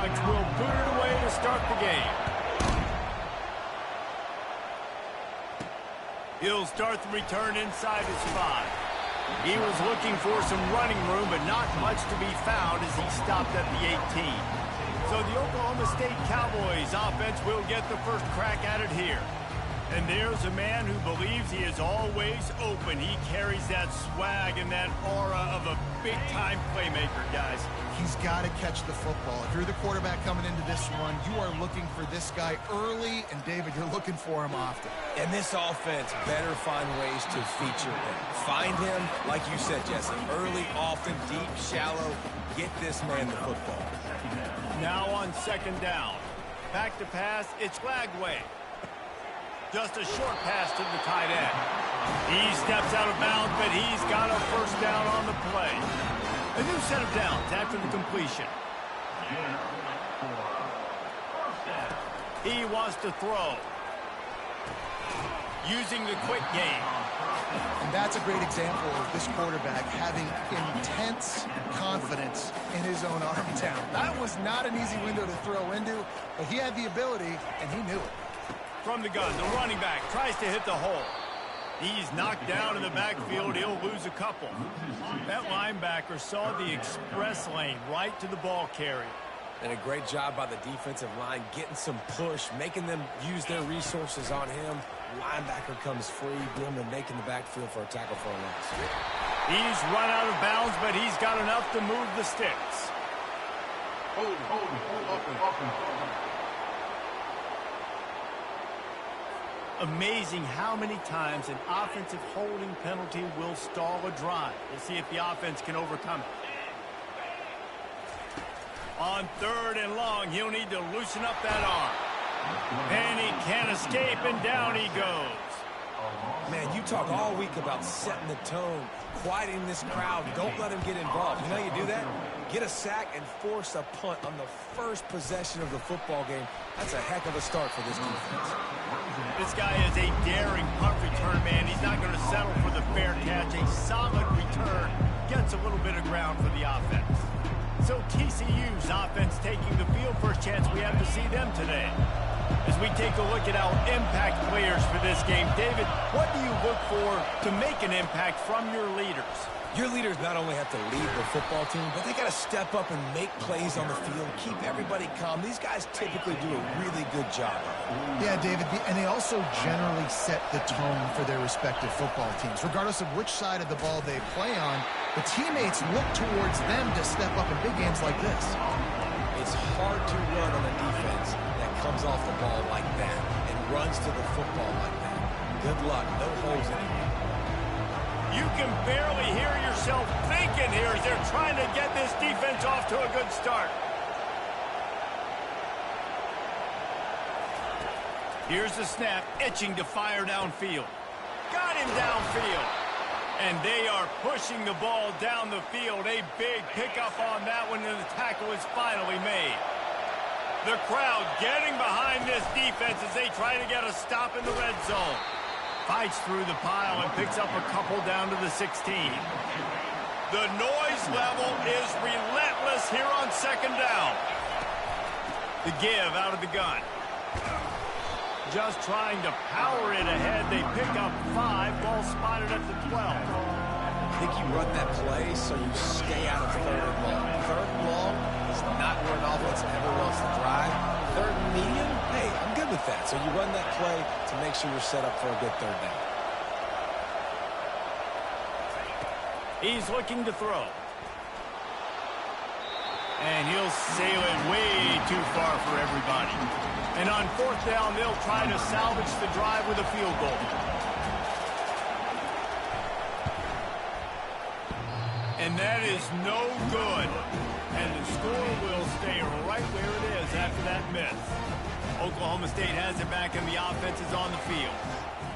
Alex will boot it away to start the game. He'll start the return inside his 5. He was looking for some running room, but not much to be found as he stopped at the 18. So the Oklahoma State Cowboys offense will get the first crack at it here. And there's a man who believes he is always open. He carries that swag and that aura of a big-time playmaker, guys. He's got to catch the football. If you're the quarterback coming into this one, you are looking for this guy early, and David, you're looking for him often. And this offense better find ways to feature him. Find him, like you said, Jesse, early, often, deep, shallow. Get this man the football. Now on second down. Back to pass, it's Lagway. Just a short pass to the tight end. He steps out of bounds, but he's got a first down on the play. A new set of downs after the completion. He wants to throw. Using the quick game. And that's a great example of this quarterback having intense confidence in his own arm talent. That was not an easy window to throw into, but he had the ability, and he knew it. From the gun, the running back tries to hit the hole. He's knocked down in the backfield. He'll lose a couple. That linebacker saw the express lane right to the ball carrier. And a great job by the defensive line getting some push, making them use their resources on him. Linebacker comes free, boom, and making the backfield for a tackle for a loss. He's run out of bounds, but he's got enough to move the sticks. Hold up. Amazing how many times an offensive holding penalty will stall a drive. We'll see if the offense can overcome it. On third and long, he'll need to loosen up that arm. And he can't escape, and down he goes. Man, you talk all week about setting the tone, quieting this crowd. Don't let him get involved. You know how you do that? Get a sack and force a punt on the first possession of the football game. That's a heck of a start for this defense. This guy is a daring punt return man. He's not going to settle for the fair catch. A solid return gets a little bit of ground for the offense. So TCU's offense taking the field. First chance we have to see them today. As we take a look at our impact players for this game, David, what do you look for to make an impact from your leaders? Your leaders not only have to lead the football team, but they got to step up and make plays on the field, keep everybody calm. These guys typically do a really good job. Yeah, David, and they also generally set the tone for their respective football teams. Regardless of which side of the ball they play on, the teammates look towards them to step up in big games like this. It's hard to run on a defense that comes off the ball like that and runs to the football like that. Good luck. No holes anymore. You can barely hear yourself thinking here as they're trying to get this defense off to a good start. Here's the snap, itching to fire downfield. Got him downfield. And they are pushing the ball down the field. A big pickup on that one, and the tackle is finally made. The crowd getting behind this defense as they try to get a stop in the red zone. Fights through the pile and picks up a couple down to the 16. The noise level is relentless here on second down. The give out of the gun. Just trying to power it ahead. They pick up 5. Ball spotted at the 12. I think you run that play so you stay out of third and long. Third and long is not where an offense ever wants to drive. Third and medium, hey, I'm good with that. So you run that play to make sure you're set up for a good third down. He's looking to throw. And he'll sail it way too far for everybody. And on fourth down, they'll try to salvage the drive with a field goal. And that is no good. And the score will stay right where it is after that miss. Oklahoma State has it back, and the offense is on the field.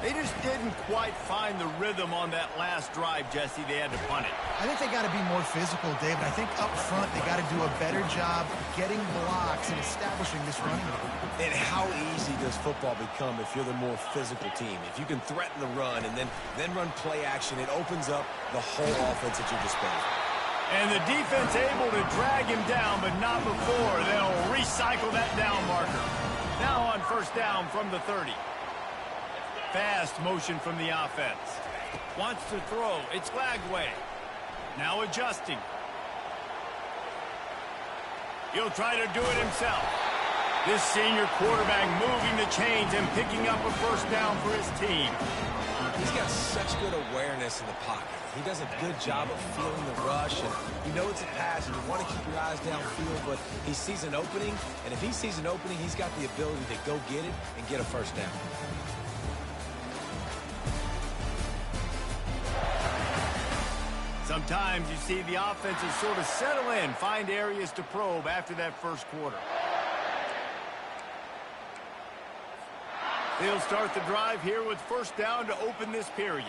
They just didn't quite find the rhythm on that last drive, Jesse. They had to punt it. I think they got to be more physical, David. I think up front they got to do a better job getting blocks and establishing this running game. And how easy does football become if you're the more physical team? If you can threaten the run and then run play action, it opens up the whole offense at your disposal. And the defense able to drag him down, but not before. They'll recycle that down marker. Now on first down from the 30. Fast motion from the offense. Wants to throw. It's Lagway. Now adjusting. He'll try to do it himself. This senior quarterback moving the chains and picking up a first down for his team. He's got such good awareness in the pocket. He does a good job of feeling the rush, and you know it's a pass, and you want to keep your eyes downfield, but he sees an opening, and if he sees an opening, he's got the ability to go get it and get a first down. Sometimes you see the offenses sort of settle in, find areas to probe after that first quarter. They'll start the drive here with first down to open this period.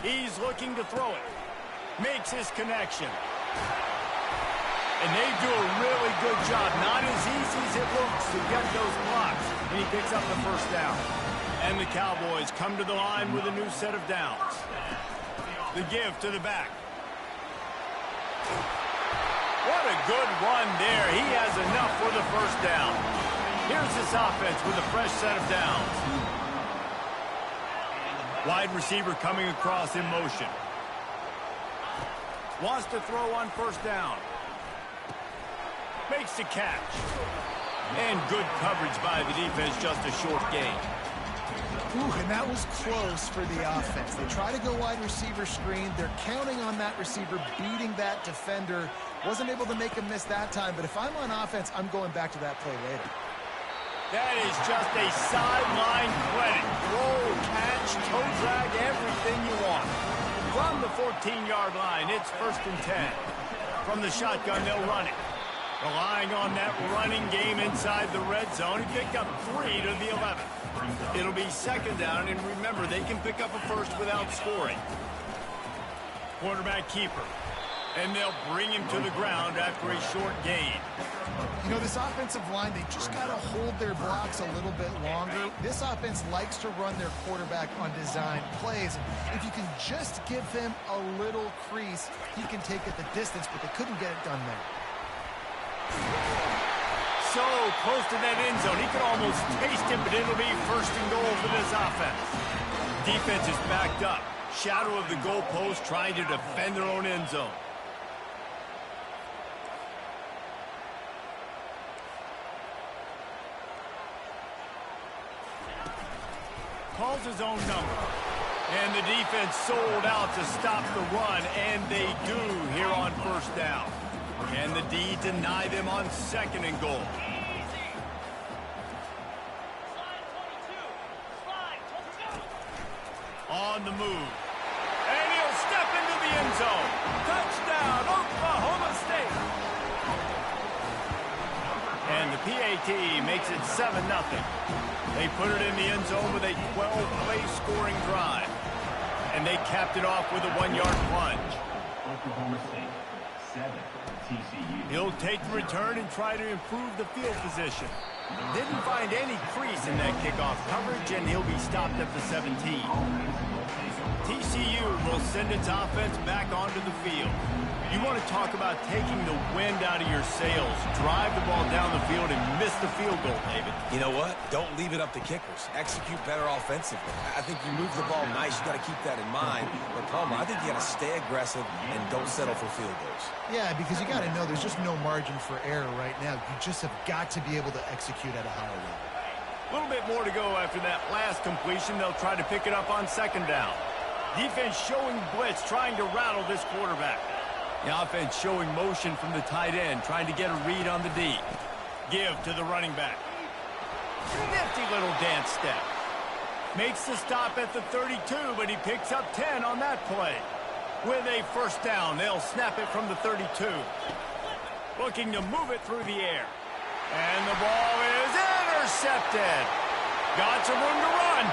He's looking to throw it. Makes his connection. And they do a really good job. Not as easy as it looks to get those blocks. And he picks up the first down. And the Cowboys come to the line with a new set of downs. The give to the back. What a good run there. He has enough for the first down. Here's this offense with a fresh set of downs. Wide receiver coming across in motion. Wants to throw on first down. Makes the catch. And good coverage by the defense, just a short gain. Ooh, and that was close for the offense. They try to go wide receiver screen. They're counting on that receiver beating that defender. Wasn't able to make him miss that time, but if I'm on offense, I'm going back to that play later. That is just a sideline credit. Roll, catch, toe drag, everything you want. From the 14-yard line, it's first and 10. From the shotgun, they'll run it. Relying on that running game inside the red zone, he picked up 3 to the 11th. It'll be second down, and remember, they can pick up a first without scoring. Quarterback keeper. And they'll bring him to the ground after a short gain. You know, this offensive line, they just got to hold their blocks a little bit longer. This offense likes to run their quarterback on design plays. If you can just give him a little crease, he can take it the distance, but they couldn't get it done there. So close to that end zone. He could almost taste it, but it'll be first and goal for this offense. Defense is backed up. Shadow of the goalpost, trying to defend their own end zone. Calls his own number. And the defense sold out to stop the run, and they do here on first down. Can the D deny them on second and goal? On the move. And he'll step into the end zone. Touchdown, Oklahoma State. And the PAT makes it 7-0. They put it in the end zone with a 12-play scoring drive. And they capped it off with a 1-yard plunge. Oklahoma State, 7, TCU. He'll take the return and try to improve the field position. Didn't find any crease in that kickoff coverage, and he'll be stopped at the 17. TCU will send its offense back onto the field. You want to talk about taking the wind out of your sails. Drive the ball down the field and miss the field goal, David. You know what? Don't leave it up to kickers. Execute better offensively. I think you move the ball nice. You got to keep that in mind. But Palmer, I think you got to stay aggressive and don't settle for field goals. Yeah, because you got to know there's just no margin for error right now. You just have got to be able to execute at a higher level. A little bit more to go after that last completion. They'll try to pick it up on second down. Defense showing blitz, trying to rattle this quarterback. The offense showing motion from the tight end, trying to get a read on the D. Give to the running back. Nifty little dance step. Makes the stop at the 32, but he picks up 10 on that play. With a first down, they'll snap it from the 32. Looking to move it through the air. And the ball is intercepted. Got some room to run.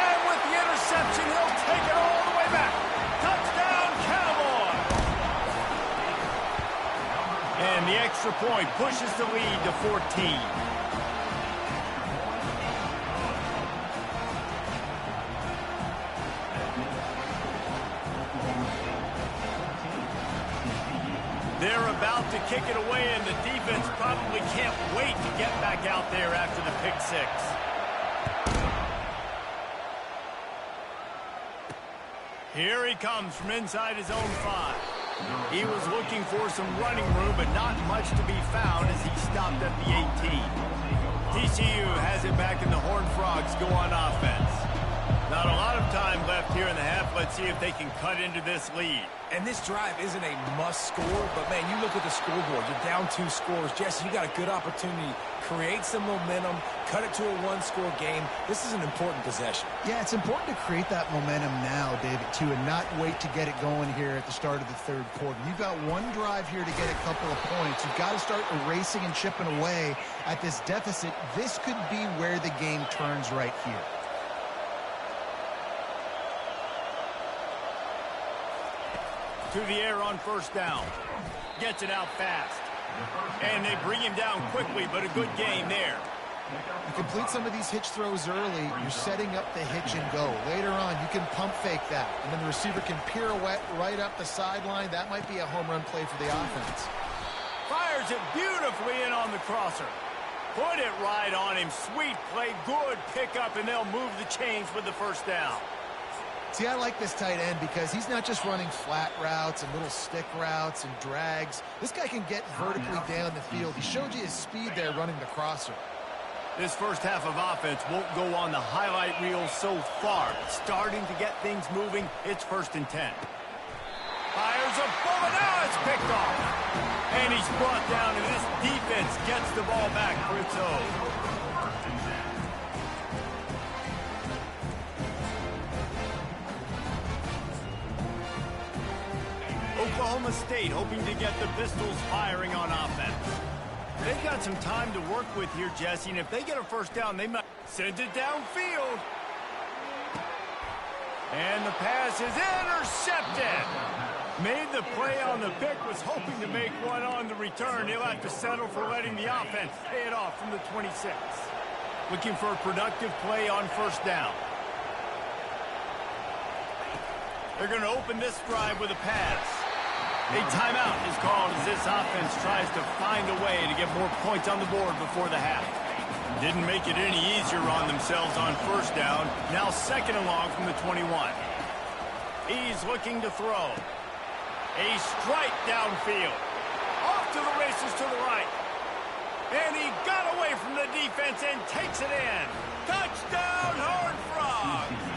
And with the interception, he'll take it all the way back. Touchdown, Cowboys! And the extra point pushes the lead to 14. They're about to kick it away, and the defense probably can't wait to get back out there after the pick six. Here he comes from inside his own 5. He was looking for some running room, but not much to be found as he stopped at the 18. TCU has it back, and the Horned Frogs go on offense. Not a lot of time left here in the half. Let's see if they can cut into this lead. And this drive isn't a must score, but, man, you look at the scoreboard. You're down 2 scores. Jesse, you got a good opportunity. Create some momentum. Cut it to a 1-score game. This is an important possession. Yeah, it's important to create that momentum now, David, too, and not wait to get it going here at the start of the third quarter. You've got one drive here to get a couple of points. You've got to start erasing and chipping away at this deficit. This could be where the game turns right here. To the air on first down. Gets it out fast. And they bring him down quickly, but a good game there. You complete some of these hitch throws early, you're setting up the hitch and go. Later on, you can pump fake that, and then the receiver can pirouette right up the sideline. That might be a home run play for the offense. Fires it beautifully in on the crosser. Put it right on him. Sweet play, good pickup, and they'll move the chains with the first down. See, I like this tight end because he's not just running flat routes and little stick routes and drags. This guy can get vertically down the field. He showed you his speed there running the crosser. This first half of offense won't go on the highlight reel so far. Starting to get things moving. It's 1st and 10. Fires a bullet. Now it's picked off. And he's brought down, and this defense gets the ball back for its own. Oklahoma State hoping to get the Pistols firing on offense. They've got some time to work with here, Jesse, and if they get a first down, they might send it downfield. And the pass is intercepted. Made the play on the pick, was hoping to make one on the return. He'll have to settle for letting the offense pay it off from the 26. Looking for a productive play on first down. They're going to open this drive with a pass. A timeout is called as this offense tries to find a way to get more points on the board before the half. Didn't make it any easier on themselves on first down. Now 2nd and long from the 21. He's looking to throw. A strike downfield. Off to the races to the right. And he got away from the defense and takes it in. Touchdown, Horned Frogs!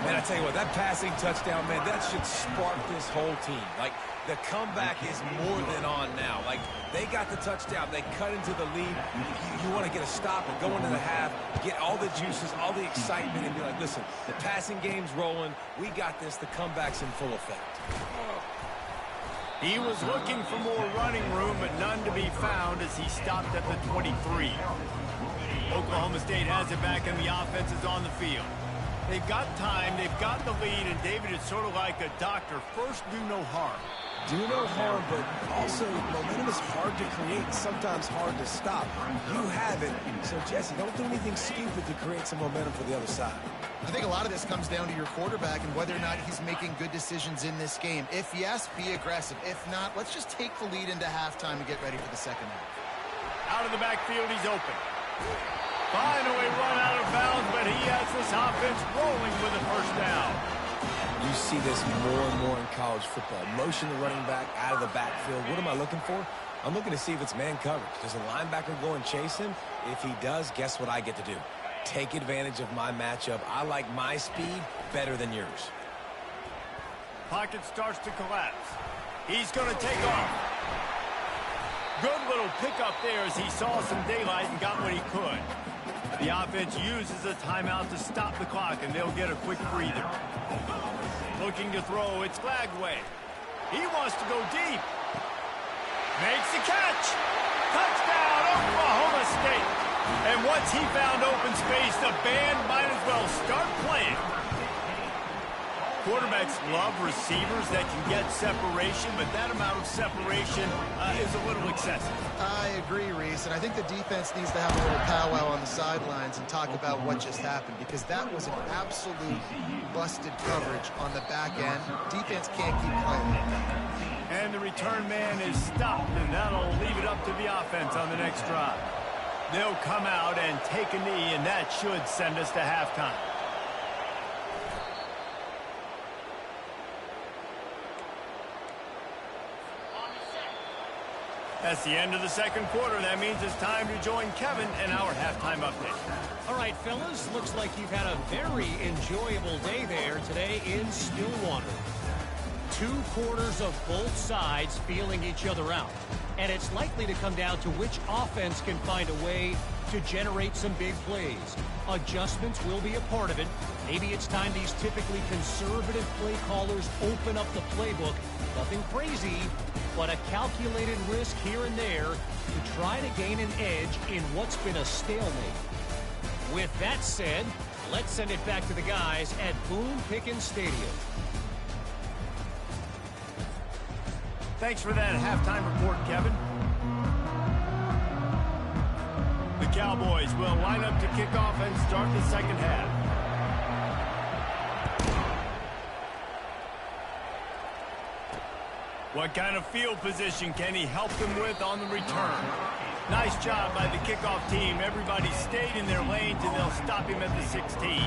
Man, I tell you what, that passing touchdown, man, that should spark this whole team. Like, the comeback is more than on now. Like, they got the touchdown. They cut into the lead. You want to get a stop and go into the half, get all the juices, all the excitement, and be like, listen, the passing game's rolling. We got this. The comeback's in full effect. He was looking for more running room, but none to be found as he stopped at the 23. Oklahoma State has it back, and the offense is on the field. They've got time, they've got the lead, and David, it's sort of like a doctor. First, do no harm. Do no harm, but also momentum is hard to create, sometimes hard to stop. You have it, so Jesse, don't do anything stupid to create some momentum for the other side. I think a lot of this comes down to your quarterback and whether or not he's making good decisions in this game. If yes, be aggressive. If not, let's just take the lead into halftime and get ready for the second half. Out of the backfield, he's open. Finally run out of bounds, but he has this offense rolling with a first down. You see this more and more in college football. Motion the running back out of the backfield. What am I looking for? I'm looking to see if it's man coverage. Does a linebacker go and chase him? If he does, guess what I get to do? Take advantage of my matchup. I like my speed better than yours. Pocket starts to collapse. He's going to take off. Good little pickup there as he saw some daylight and got what he could. The offense uses a timeout to stop the clock, and they'll get a quick breather. Looking to throw, it's Glagway. He wants to go deep. Makes the catch. Touchdown, Oklahoma State. And once he found open space, the band might as well start playing. Quarterbacks love receivers that can get separation, but that amount of separation is a little excessive. I agree, Reese, and I think the defense needs to have a little powwow on the sidelines and talk about what just happened, because that was an absolute busted coverage on the back end. Defense can't keep playing. And the return man is stopped, and that'll leave it up to the offense on the next drive. They'll come out and take a knee, and that should send us to halftime. That's the end of the second quarter. That means it's time to join Kevin and our halftime update. All right, fellas, looks like you've had a very enjoyable day there today in Stillwater. 2 quarters of both sides feeling each other out. And it's likely to come down to which offense can find a way to generate some big plays. Adjustments will be a part of it. Maybe it's time these typically conservative play callers open up the playbook. Nothing crazy, but a calculated risk here and there to try to gain an edge in what's been a stalemate. With that said, let's send it back to the guys at Boone Pickens Stadium. Thanks for that halftime report, Kevin. The Cowboys will line up to kick off and start the second half. What kind of field position can he help them with on the return? Nice job by the kickoff team. Everybody stayed in their lanes, and they'll stop him at the 16.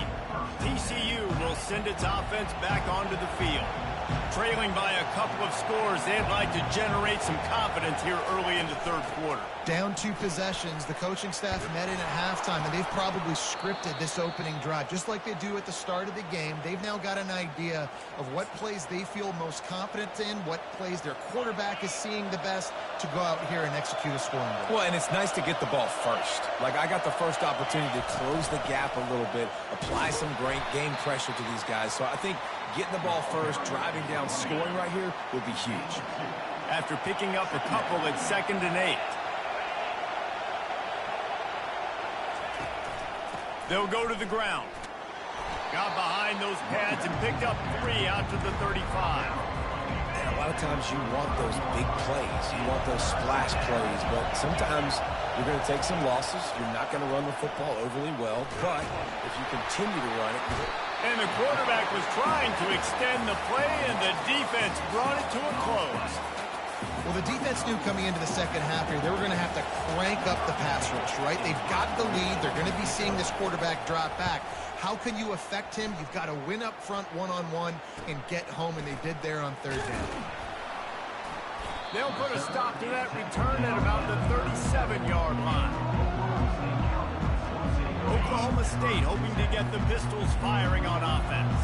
TCU will send its offense back onto the field. Trailing by a couple of scores, they'd like to generate some confidence here early in the third quarter. Down 2 possessions, the coaching staff met in at halftime, and they've probably scripted this opening drive. Just like they do at the start of the game, they've now got an idea of what plays they feel most confident in, what plays their quarterback is seeing the best to go out here and execute a scoring drive. Well, and it's nice to get the ball first. Like, I got the first opportunity to close the gap a little bit, apply some great game pressure to these guys. So I think getting the ball first, driving down, scoring right here would be huge. After picking up a couple at 2nd and 8. They'll go to the ground. Got behind those pads and picked up 3 out to the 35. And a lot of times you want those big plays. You want those splash plays, but sometimes you're going to take some losses. You're not going to run the football overly well, but if you continue to run it. And the quarterback was trying to extend the play, and the defense brought it to a close. Well, the defense knew coming into the second half here, they were going to have to crank up the pass rush, right? They've got the lead. They're going to be seeing this quarterback drop back. How can you affect him? You've got to win up front one-on-one and get home, and they did there on 3rd down. They'll put a stop to that return at about the 37-yard line. Oklahoma State hoping to get the Pistols firing on offense.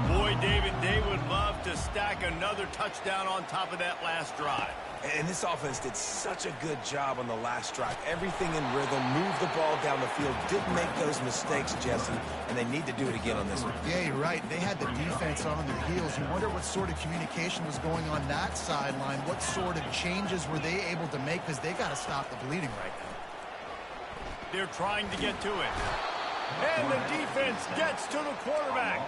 Boy, David, they would love to stack another touchdown on top of that last drive. And this offense did such a good job on the last drive. Everything in rhythm, moved the ball down the field, didn't make those mistakes, Jesse, and they need to do it again on this one. Yeah, you're right. They had the defense on their heels. You wonder what sort of communication was going on that sideline. What sort of changes were they able to make, because they got to stop the bleeding right now. They're trying to get to it. And the defense gets to the quarterback.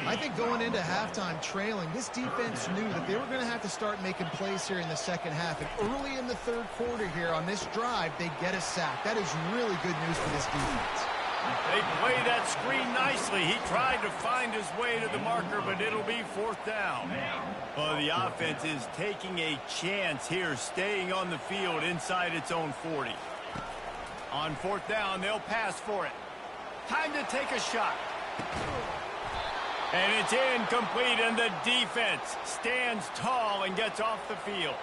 I think going into halftime trailing, this defense knew that they were going to have to start making plays here in the second half. And early in the third quarter here on this drive, they get a sack. That is really good news for this defense. They play that screen nicely. He tried to find his way to the marker, but it'll be 4th down. Well, the offense is taking a chance here, staying on the field inside its own 40. On 4th down, they'll pass for it. Time to take a shot. And it's incomplete, and the defense stands tall and gets off the field.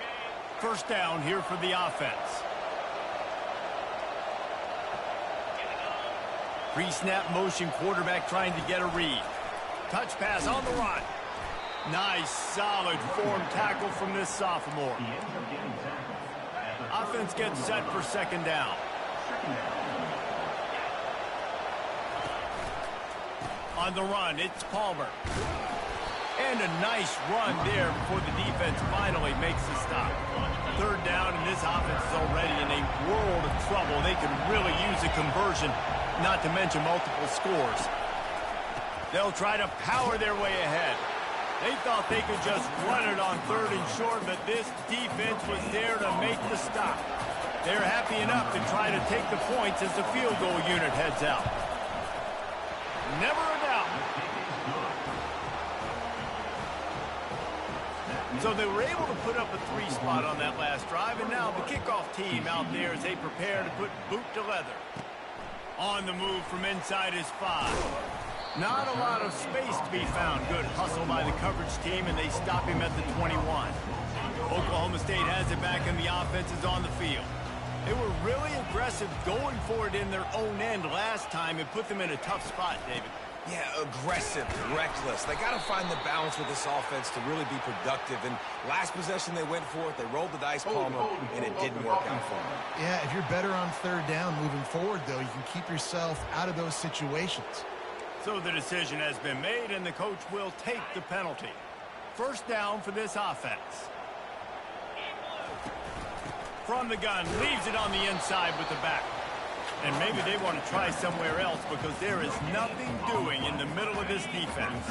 1st down here for the offense. Pre-snap motion, quarterback trying to get a read. Touch pass on the run. Nice, solid form tackle from this sophomore. Offense gets set for 2nd down. On the run, it's Palmer. And a nice run there before the defense finally makes the stop. 3rd down, and this offense is already in a world of trouble. They can really use a conversion, not to mention multiple scores. They'll try to power their way ahead. They thought they could just run it on 3rd and short, but this defense was there to make the stop. They're happy enough to try to take the points as the field goal unit heads out. Never a doubt. So they were able to put up a 3 spot on that last drive, and now the kickoff team out there as they prepare to put boot to leather. On the move from inside his 5. Not a lot of space to be found. Good hustle by the coverage team, and they stop him at the 21. Oklahoma State has it back, and the offense is on the field. They were really aggressive going for it in their own end last time and put them in a tough spot, David. Yeah, aggressive, reckless. They got to find the balance with this offense to really be productive. And last possession they went for it, they rolled the dice, Palmer, and it didn't work out for them. Yeah, if you're better on third down moving forward, though, you can keep yourself out of those situations. So the decision has been made, and the coach will take the penalty. First down for this offense. From the gun, leaves it on the inside with the back. And maybe they want to try somewhere else because there is nothing doing in the middle of this defense.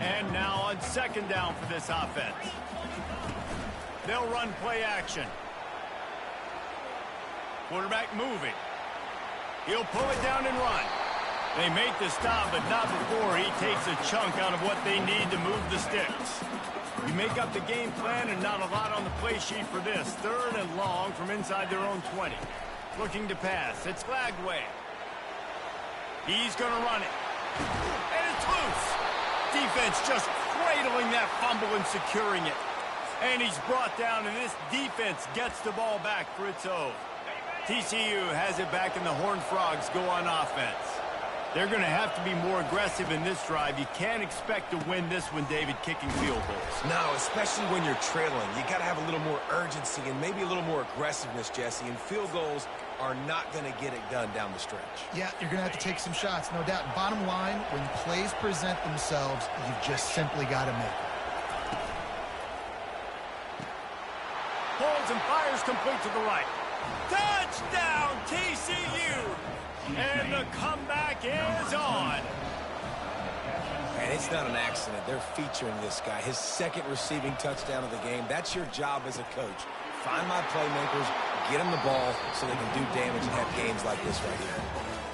And now on second down for this offense. They'll run play action. Quarterback moving. He'll pull it down and run. They make the stop, but not before he takes a chunk out of what they need to move the sticks. You make up the game plan and not a lot on the play sheet for this. Third and long from inside their own 20. Looking to pass. It's Glagway. He's going to run it. And it's loose. Defense just cradling that fumble and securing it. And he's brought down, and this defense gets the ball back for its own. TCU has it back, and the Horned Frogs go on offense. They're going to have to be more aggressive in this drive. You can't expect to win this one, David, kicking field goals. No, especially when you're trailing. You got to have a little more urgency and maybe a little more aggressiveness, Jesse. And field goals are not going to get it done down the stretch. Yeah, you're going to have to take some shots, no doubt. Bottom line, when plays present themselves, you've just simply got to make them. Pulls and fires complete to the right. Touchdown, TCU! And the comeback is on. And it's not an accident. They're featuring this guy. His second receiving touchdown of the game. That's your job as a coach. Find my playmakers, get them the ball so they can do damage and have games like this right here.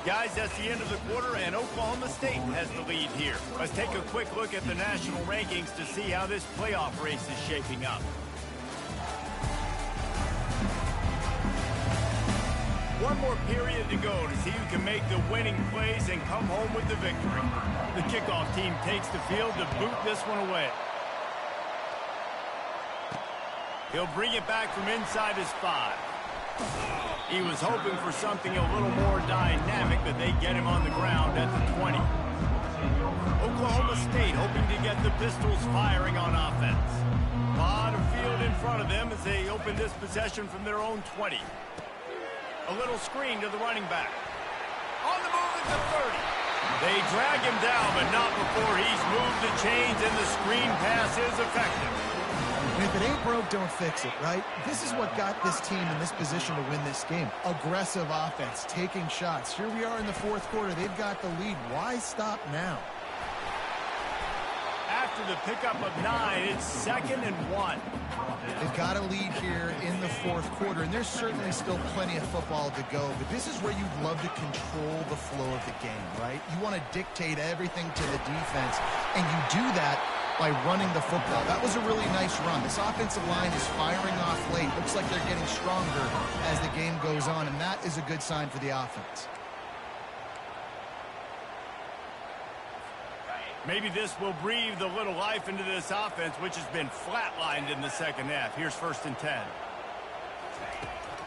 Guys, that's the end of the quarter, and Oklahoma State has the lead here. Let's take a quick look at the national rankings to see how this playoff race is shaping up. One more period to go to see who can make the winning plays and come home with the victory. The kickoff team takes the field to boot this one away. He'll bring it back from inside his 5. He was hoping for something a little more dynamic, but they get him on the ground at the 20. Oklahoma State hoping to get the Pistols firing on offense. A lot of field in front of them as they open this possession from their own 20. A little screen to the running back. On the move at the 30. They drag him down, but not before he's moved the chains, and the screen pass is effective. And if it ain't broke, don't fix it, right? This is what got this team in this position to win this game. Aggressive offense, taking shots. Here we are in the fourth quarter. They've got the lead. Why stop now? After the pickup of 9, it's 2nd and 1. They've got a lead here in the fourth quarter, and there's certainly still plenty of football to go, but this is where you'd love to control the flow of the game, right? You want to dictate everything to the defense, and you do that by running the football. That was a really nice run. This offensive line is firing off late. Looks like they're getting stronger as the game goes on, and that is a good sign for the offense. Maybe this will breathe a little life into this offense, which has been flatlined in the second half. Here's 1st and 10.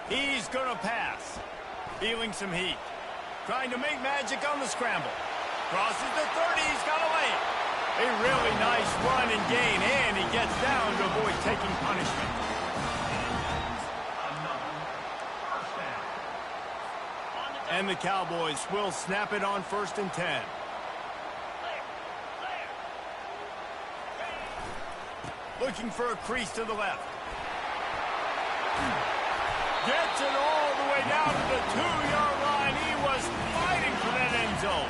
He's going to pass. Feeling some heat. Trying to make magic on the scramble. Crosses the 30. He's got a lane. A really nice run and gain, and he gets down to avoid taking punishment. And the Cowboys will snap it on 1st and 10. Looking for a crease to the left. Gets it all the way down to the 2-yard line. He was fighting for that end zone.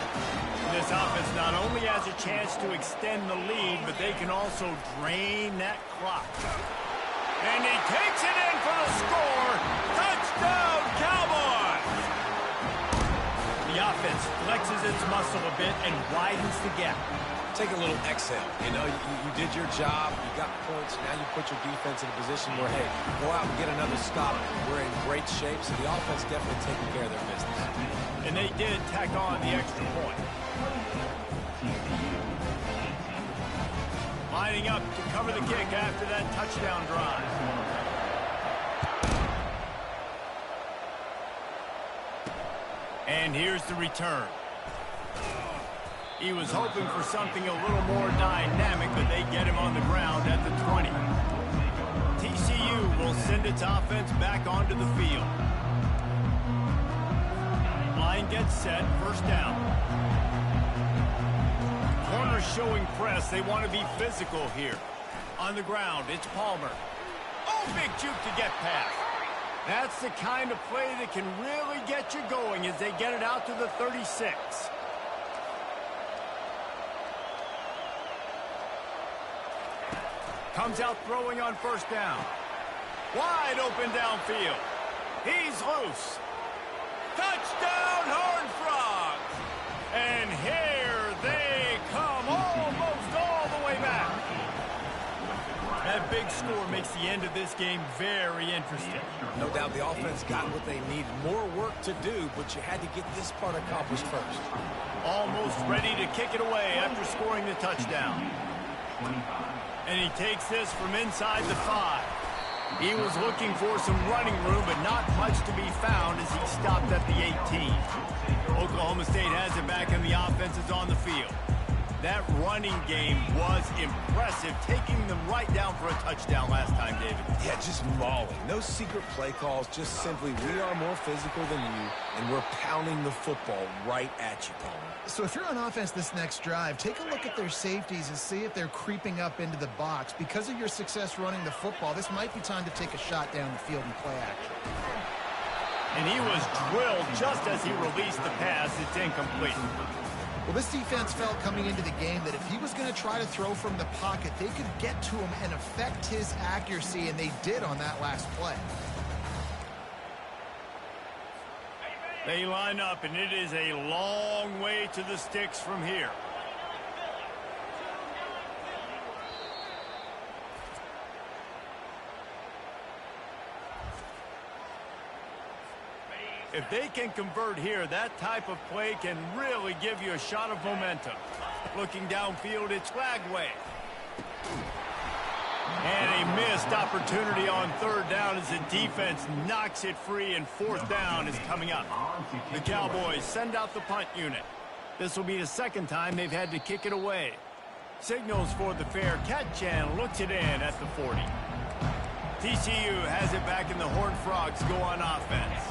This offense not only has a chance to extend the lead, but they can also drain that clock. And he takes it in for the score. Touchdown, Cowboys! The offense flexes its muscle a bit and widens the gap. take a little exhale. You know, you did your job. You got points. Now you put your defense in a position where, hey, go out and get another stop. We're in great shape, so the offense definitely taking care of their business. And they did tack on the extra point. Lining up to cover the kick after that touchdown drive. And here's the return. He was hoping for something a little more dynamic, but they get him on the ground at the 20. TCU will send its offense back onto the field. Line gets set, first down. Corners showing press. They want to be physical here. On the ground, it's Palmer. Oh, big juke to get past. That's the kind of play that can really get you going as they get it out to the 36. Comes out throwing on first down. Wide open downfield. He's loose. Touchdown, Horned Frogs! And here they come almost all the way back. That big score makes the end of this game very interesting. No doubt the offense got what they need. More work to do, but you had to get this part accomplished first. Almost ready to kick it away after scoring the touchdown. And he takes this from inside the 5. He was looking for some running room, but not much to be found as he stopped at the 18. Oklahoma State has it back, and the offense is on the field. That running game was impressive, taking them right down for a touchdown last time, David. Yeah, just mauling. No secret play calls, just simply we are more physical than you, and we're pounding the football right at you, Palmer. So if you're on offense this next drive, take a look at their safeties and see if they're creeping up into the box. Because of your success running the football, this might be time to take a shot down the field and play action. And he was drilled just as he released the pass. It's incomplete. Well, this defense felt coming into the game that if he was going to try to throw from the pocket, they could get to him and affect his accuracy, and they did on that last play. They line up, and it is a long way to the sticks from here. If they can convert here, that type of play can really give you a shot of momentum. Looking downfield, it's Lagway. And a missed opportunity on third down as the defense knocks it free, and fourth down is coming up. The Cowboys send out the punt unit. This will be the second time they've had to kick it away. Signals for the fair catch and looks it in at the 40. TCU has it back, and the Horned Frogs go on offense.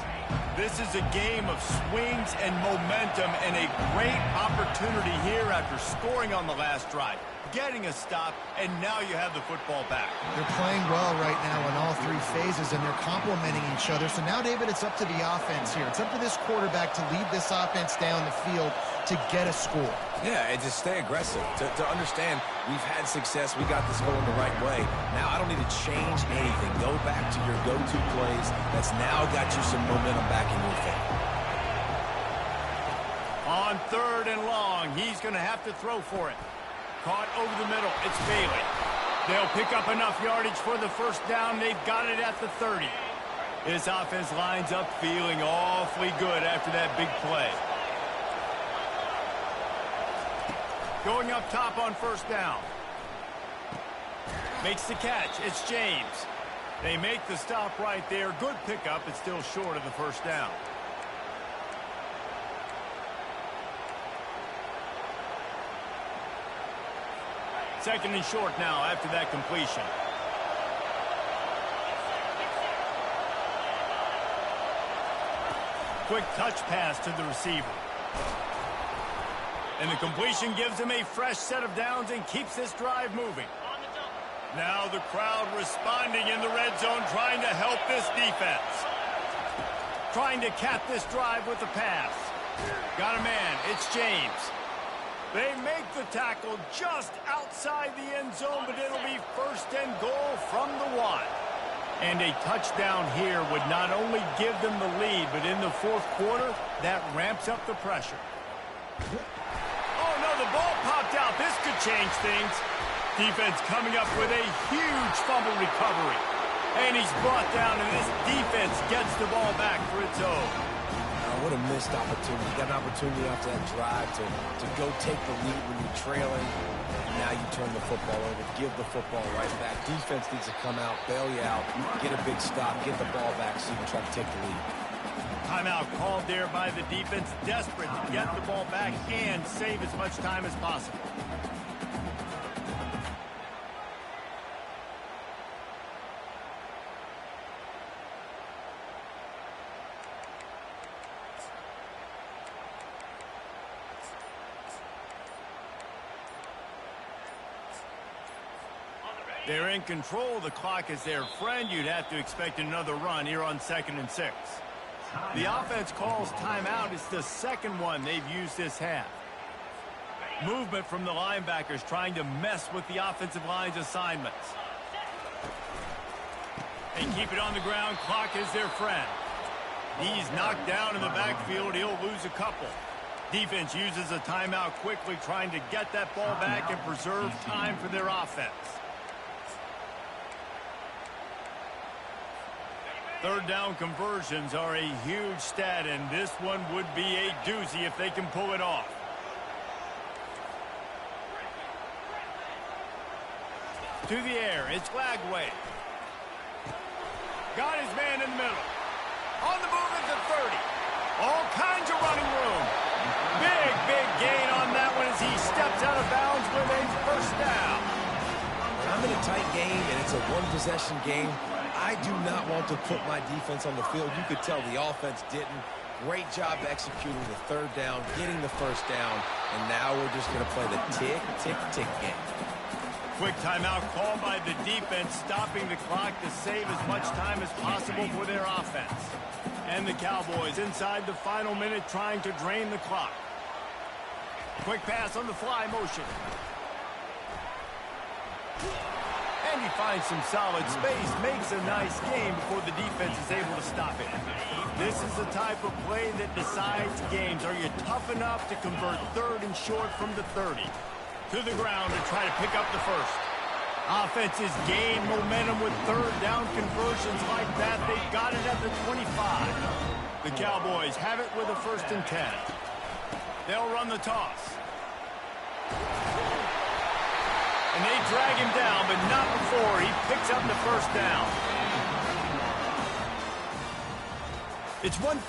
This is a game of swings and momentum, and a great opportunity here after scoring on the last drive, getting a stop, and now you have the football back. They're playing well right now in all three phases, and they're complementing each other. So now, David, it's up to the offense here. It's up to this quarterback to lead this offense down the field to get a score. Yeah, and just stay aggressive. To understand we've had success, we got this going the right way. Now I don't need to change anything. Go back to your go-to plays. That's now got you some momentum back in your favor. On third and long, he's going to have to throw for it. Caught over the middle. It's Bailey. They'll pick up enough yardage for the first down. They've got it at the 30. This offense lines up feeling awfully good after that big play. Going up top on first down. Makes the catch. It's James. They make the stop right there. Good pickup. It's still short of the first down. Second and short now after that completion. Quick touch pass to the receiver. And the completion gives him a fresh set of downs and keeps this drive moving. Now the crowd responding in the red zone, trying to help this defense. Trying to cap this drive with a pass. Got a man. It's James. They make the tackle just outside the end zone, but it'll be first and goal from the 1. And a touchdown here would not only give them the lead, but in the fourth quarter, that ramps up the pressure. Oh, no, the ball popped out. This could change things. Defense coming up with a huge fumble recovery. And he's brought down, and this defense gets the ball back for its own. What a missed opportunity. You got an opportunity after that drive to go take the lead when you're trailing. And now you turn the football over, give the football right back. Defense needs to come out, bail you out, get a big stop, get the ball back so you can try to take the lead. Timeout called there by the defense, desperate to get the ball back and save as much time as possible. They're in control. The clock is their friend. You'd have to expect another run here on 2nd and 6. The offense calls timeout. It's the second one they've used this half. Movement from the linebackers trying to mess with the offensive line's assignments. They keep it on the ground. Clock is their friend. He's knocked down in the backfield. He'll lose a couple. Defense uses a timeout quickly, trying to get that ball back and preserve time for their offense. Third down conversions are a huge stat, and this one would be a doozy if they can pull it off. To the air, it's Lagway. Got his man in the middle. On the move at the 30. All kinds of running room. Big gain on that one as he steps out of bounds with a first down. I'm in a tight game, and it's a one-possession game. I do not want to put my defense on the field. You could tell the offense didn't. Great job executing the third down, getting the first down, and now we're just going to play the tick game. Quick timeout called by the defense, stopping the clock to save as much time as possible for their offense. And the Cowboys inside the final minute trying to drain the clock. Quick pass on the fly motion. And he finds some solid space, makes a nice game before the defense is able to stop it. This is the type of play that decides games. Are you tough enough to convert third and short from the 30? To the ground to try to pick up the first. Offenses gain momentum with third down conversions like that. They've got it at the 25. The Cowboys have it with a 1st and 10. They'll run the toss. And they drag him down, but not before he picks up the first down. It's one thing.